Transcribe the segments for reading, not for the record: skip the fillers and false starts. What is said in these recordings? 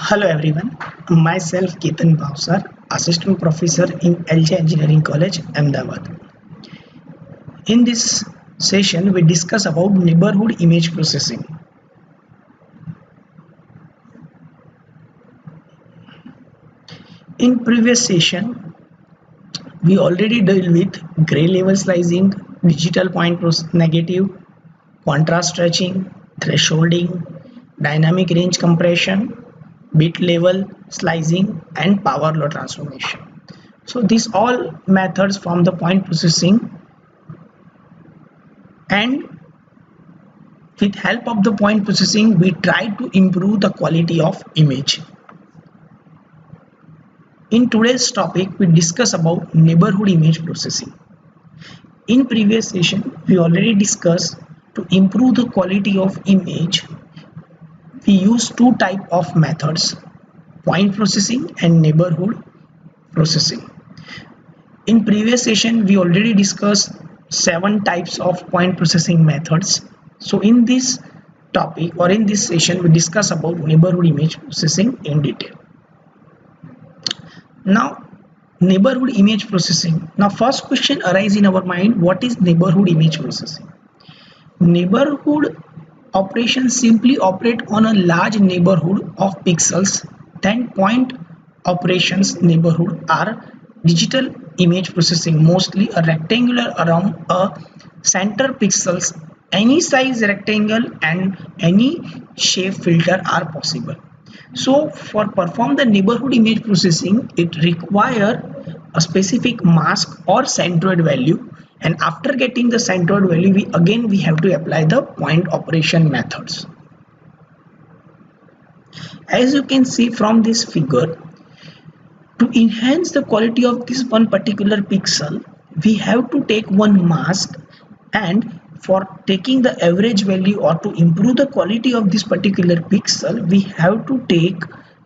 Hello everyone, myself Ketan Bhavsar, Assistant Professor in LJ Engineering College, Ahmedabad. In this session, we discuss about neighborhood image processing. In previous session, we already dealt with gray level slicing, digital point negative, contrast stretching, thresholding, dynamic range compression, bit level slicing, and power law transformation. So these all methods from the point processing, and with help of the point processing we try to improve the quality of image. In today's topic we discuss about neighborhood image processing. In previous session we already discussed to improve the quality of image we use two type of methods, point processing and neighborhood processing. In previous session we already discussed 7 types of point processing methods. So in this topic or in this session we discuss about neighborhood image processing in detail. Now neighborhood image processing. Now first question arises in our mind, what is neighborhood image processing? Neighborhood operations simply operate on a large neighborhood of pixels. Then point operations neighborhood are digital image processing, mostly a rectangular around a center pixels. Any size rectangle and any shape filter are possible. So for perform the neighborhood image processing, it require a specific mask or centroid value, and after getting the centroid value we have to apply the point operation methods. As you can see from this figure, to enhance the quality of this one particular pixel we have to take one mask, and for taking the average value or to improve the quality of this particular pixel we have to take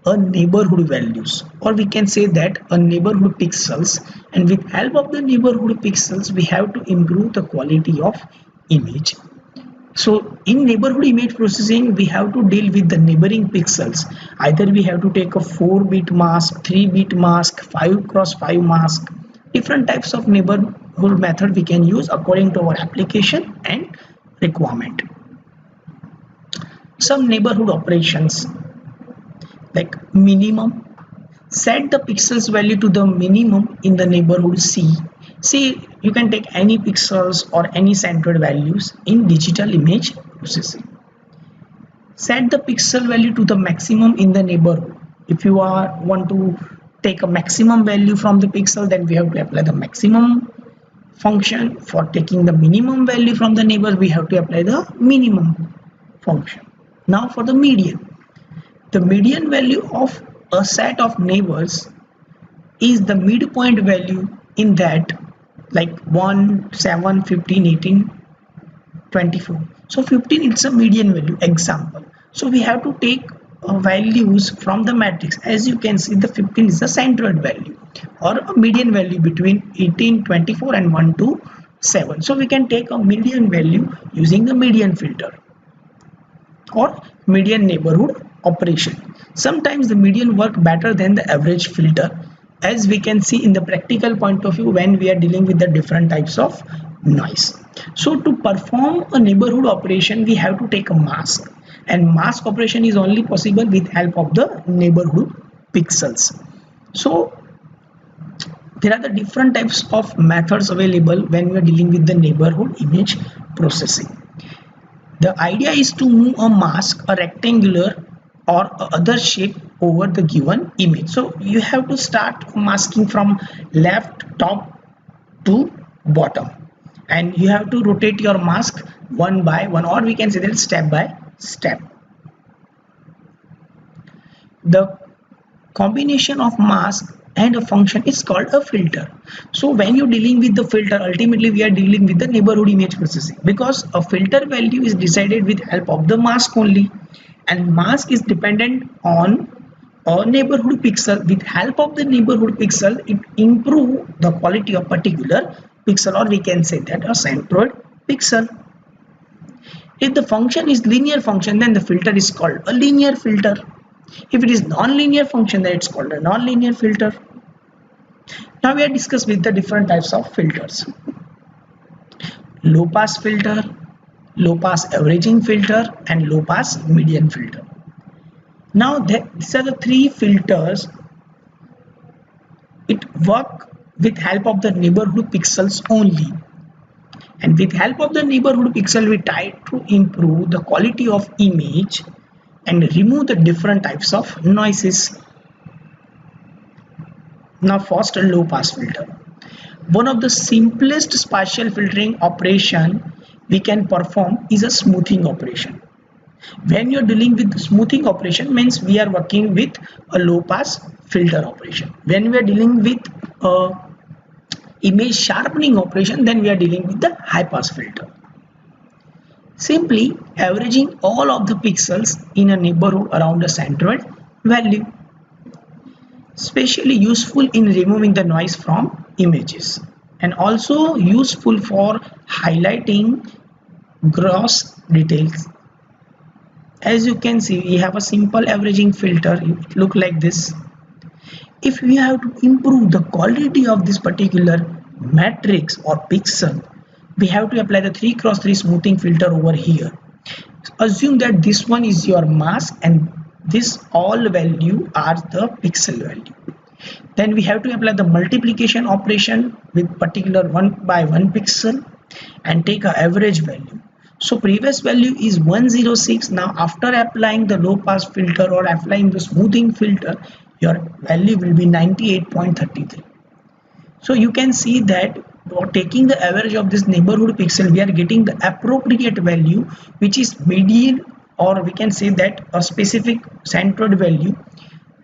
a neighborhood values, or we can say that a neighborhood pixels, and with help of the neighborhood pixels we have to improve the quality of image. So in neighborhood image processing we have to deal with the neighboring pixels. Either we have to take a 4-bit mask, 3-bit mask, 5x5 mask. Different types of neighborhood method we can use according to our application and requirement. Some neighborhood operations like minimum, set the pixels value to the minimum in the neighborhood C. See, you can take any pixels or any centered values in digital image processing. Set the pixel value to the maximum in the neighborhood. If you want to take a maximum value from the pixel, then we have to apply the maximum function. For taking the minimum value from the neighbor, we have to apply the minimum function. Now for the median. The median value of a set of neighbors is the midpoint value in that, like 1, 7, 15, 18, 24. So 15 it's a median value example. So we have to take values from the matrix. As you can see, the 15 is the centroid value or a median value between 18, 24 and 1 to 7. So we can take a median value using the median filter or median neighborhood operation. Sometimes the median work better than the average filter, as we can see in the practical point of view when we are dealing with the different types of noise. So to perform a neighborhood operation we have to take a mask, and mask operation is only possible with help of the neighborhood pixels. So there are the different types of methods available when we are dealing with the neighborhood image processing. The idea is to move a mask, a rectangular or other shape over the given image. So you have to start masking from left top to bottom, and you have to rotate your mask one by one, or we can say that step by step. The combination of mask and a function is called a filter. So when you're dealing with the filter, ultimately we are dealing with the neighborhood image processing, because a filter value is decided with help of the mask only, and mask is dependent on a neighborhood pixel. With help of the neighborhood pixel it improve the quality of particular pixel, or we can say that a centroid pixel. If the function is linear function, then the filter is called a linear filter. If it is non-linear function, then it's called a non-linear filter. Now we are discussed with the different types of filters. Low pass filter, low pass averaging filter, and low pass median filter. Now these are the three filters. It work with help of the neighborhood pixels only, and with help of the neighborhood pixel we try to improve the quality of image and remove the different types of noises. Now first, a low pass filter. One of the simplest spatial filtering operation we can perform is a smoothing operation. When you're dealing with smoothing operation, means we are working with a low pass filter operation. When we are dealing with a image sharpening operation, then we are dealing with the high pass filter. Simply averaging all of the pixels in a neighborhood around a centroid value. Especially useful in removing the noise from images, and also useful for highlighting gross details. As you can see, we have a simple averaging filter. It look like this. If we have to improve the quality of this particular matrix or pixel, we have to apply the 3x3 smoothing filter over here. Assume that this one is your mask and this all value are the pixel value. Then we have to apply the multiplication operation with particular 1 by 1 pixel and take an average value. So previous value is 106. Now after applying the low pass filter or applying the smoothing filter, your value will be 98.33. So you can see that for taking the average of this neighborhood pixel, we are getting the appropriate value, which is median, or we can say that a specific centered value,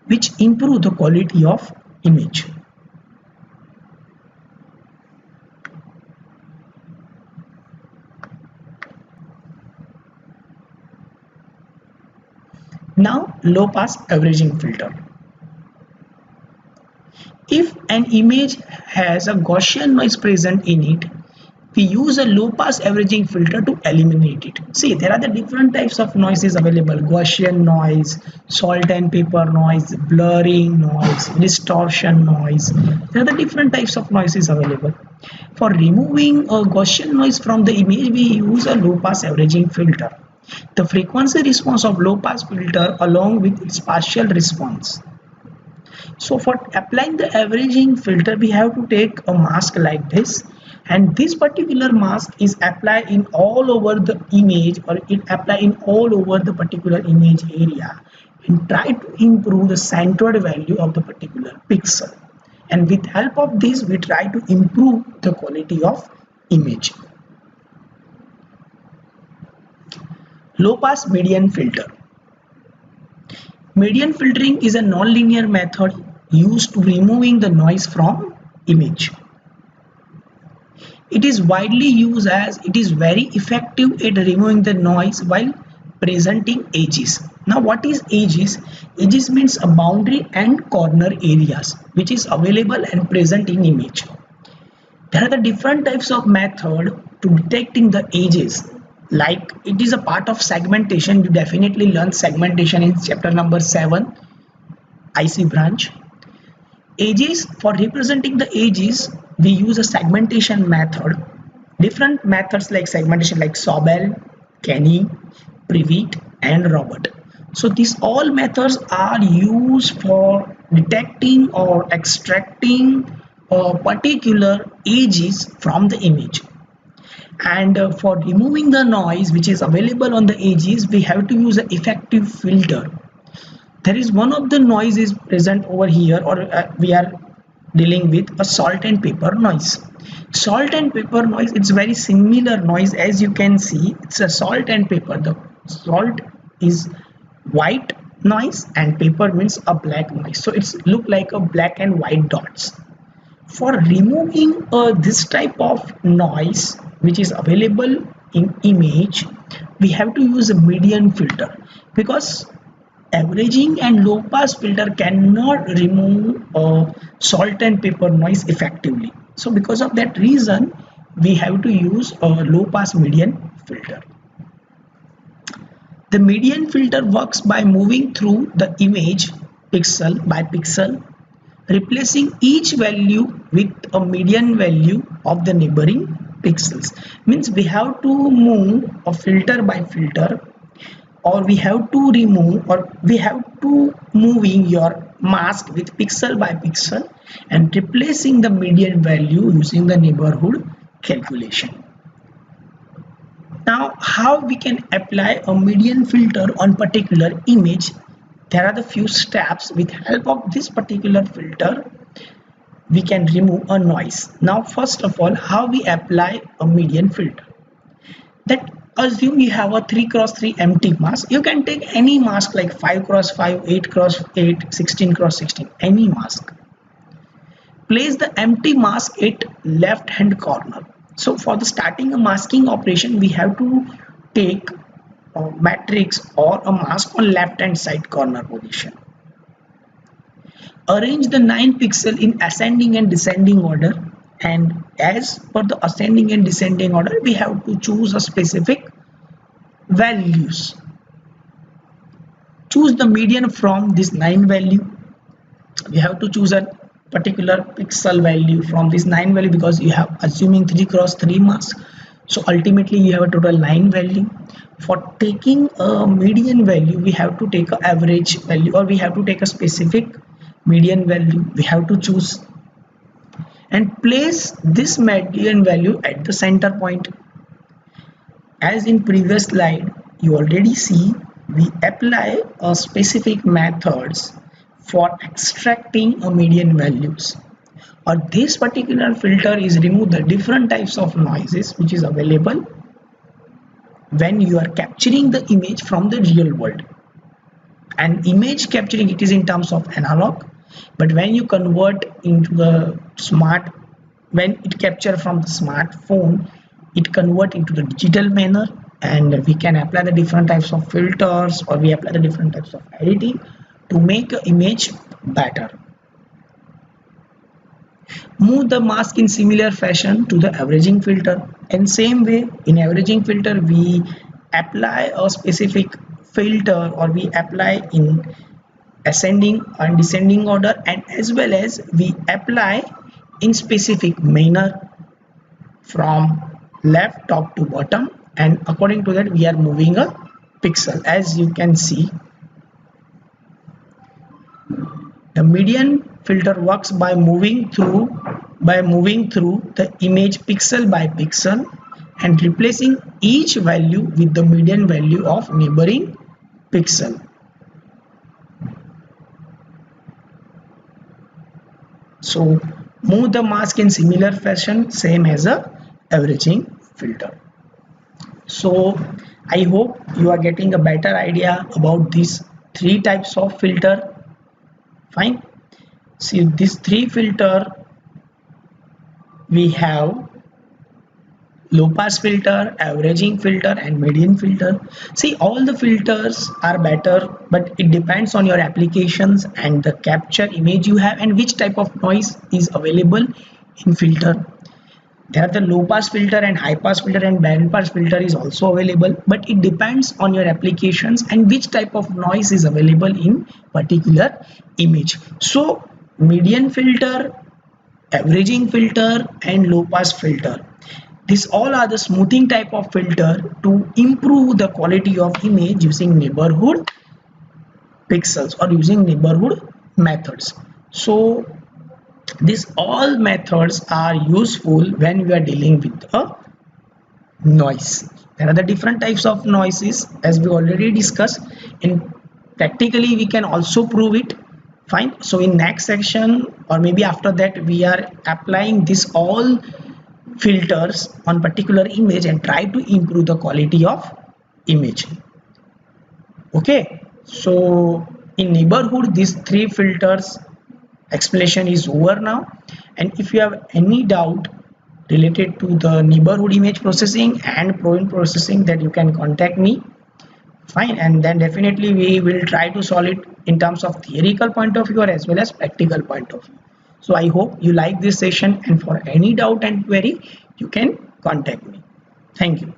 which improve the quality of image. Now low pass averaging filter. If an image has a Gaussian noise present in it, we use a low pass averaging filter to eliminate it. See, there are the different types of noises available: Gaussian noise, salt and pepper noise, blurring noise, distortion noise. There are the different types of noises available. For removing a Gaussian noise from the image, we use a low pass averaging filter. The frequency response of low pass filter along with its partial response. So for applying the averaging filter, we have to take a mask like this, and this particular mask is applied in all over the image, or it apply in all over the particular image area, and try to improve the centered value of the particular pixel. And with help of this, we try to improve the quality of image. Low pass median filter. Median filtering is a non-linear method used to removing the noise from image. It is widely used as it is very effective at removing the noise while presenting edges. Now what is edges? Edges means a boundary and corner areas which is available and present in image. There are the different types of method to detecting the edges. Like it is a part of segmentation. You definitely learn segmentation in chapter number 7, IC branch. Edges, for representing the edges, we use a segmentation method. Different methods like segmentation like Sobel, Kenny, Prewitt and Robert. So these all methods are used for detecting or extracting particular edges from the image. And for removing the noise which is available on the edges, we have to use an effective filter. There is one of the noise is present over here, or we are dealing with a salt and pepper noise. Salt and pepper noise, it's very similar noise. As you can see, it's a salt and pepper. The salt is white noise and pepper means a black noise, so it's look like a black and white dots. For removing this type of noise which is available in image, we have to use a median filter, because averaging and low pass filter cannot remove salt and pepper noise effectively. So because of that reason, we have to use a low pass median filter. The median filter works by moving through the image pixel by pixel, replacing each value with a median value of the neighboring pixels. Means we have to move a filter by filter, or we have to remove, or we have to moving your mask with pixel by pixel and replacing the median value using the neighborhood calculation. Now, how we can apply a median filter on particular image? There are the few steps. With help of this particular filter, we can remove a noise. Now, first of all, how we apply a median filter? That assume you have a 3x3 empty mask. You can take any mask like 5x5, 8x8, 16x16, any mask. Place the empty mask at left hand corner. So for the starting a masking operation, we have to take a matrix or a mask on left hand side corner position. Arrange the 9 pixel in ascending and descending order, and as per the ascending and descending order, we have to choose a specific values. Choose the median from this 9 value. We have to choose a particular pixel value from this 9 value, because you have assuming 3x3 mask, so ultimately you have a total 9 value. For taking a median value, we have to take an average value, or we have to take a specific median value. We have to choose and place this median value at the center point. As in previous slide, you already see we apply a specific methods for extracting a median values, or this particular filter is remove the different types of noises which is available when you are capturing the image from the real world. And image capturing, it is in terms of analog, but when you convert into the smart, when it capture from the smartphone, it convert into the digital manner, and we can apply the different types of filters, or we apply the different types of editing to make an image better. Move the mask in similar fashion to the averaging filter. In same way, in averaging filter, we apply a specific filter, or we apply in ascending and descending order, and as well as we apply in specific manner from left top to bottom, and according to that we are moving a pixel. As you can see, the median filter works by moving through the image pixel by pixel and replacing each value with the median value of neighboring pixel. So move the mask in similar fashion, same as a averaging filter. So I hope you are getting a better idea about these 3 types of filter. Fine. See, these 3 filter, we have low pass filter, averaging filter, and median filter. See, all the filters are better, but it depends on your applications and the capture image you have and which type of noise is available in filter. There are the low pass filter and high pass filter, and band pass filter is also available, but it depends on your applications and which type of noise is available in particular image. So median filter, averaging filter, and low pass filter, these all are the smoothing type of filter to improve the quality of image using neighborhood pixels or using neighborhood methods. So these all methods are useful when we are dealing with a noise. There are the different types of noises, as we already discussed. In practically we can also prove it. Fine. So in next section, or maybe after that, we are applying this all filters on particular image and try to improve the quality of image. Okay, so in neighborhood, these 3 filters explanation is over now, and if you have any doubt related to the neighborhood image processing and Provin processing, that you can contact me. Fine, and then definitely we will try to solve it in terms of theoretical point of view or as well as practical point of view. So I hope you like this session, and for any doubt and query you can contact me. Thank you.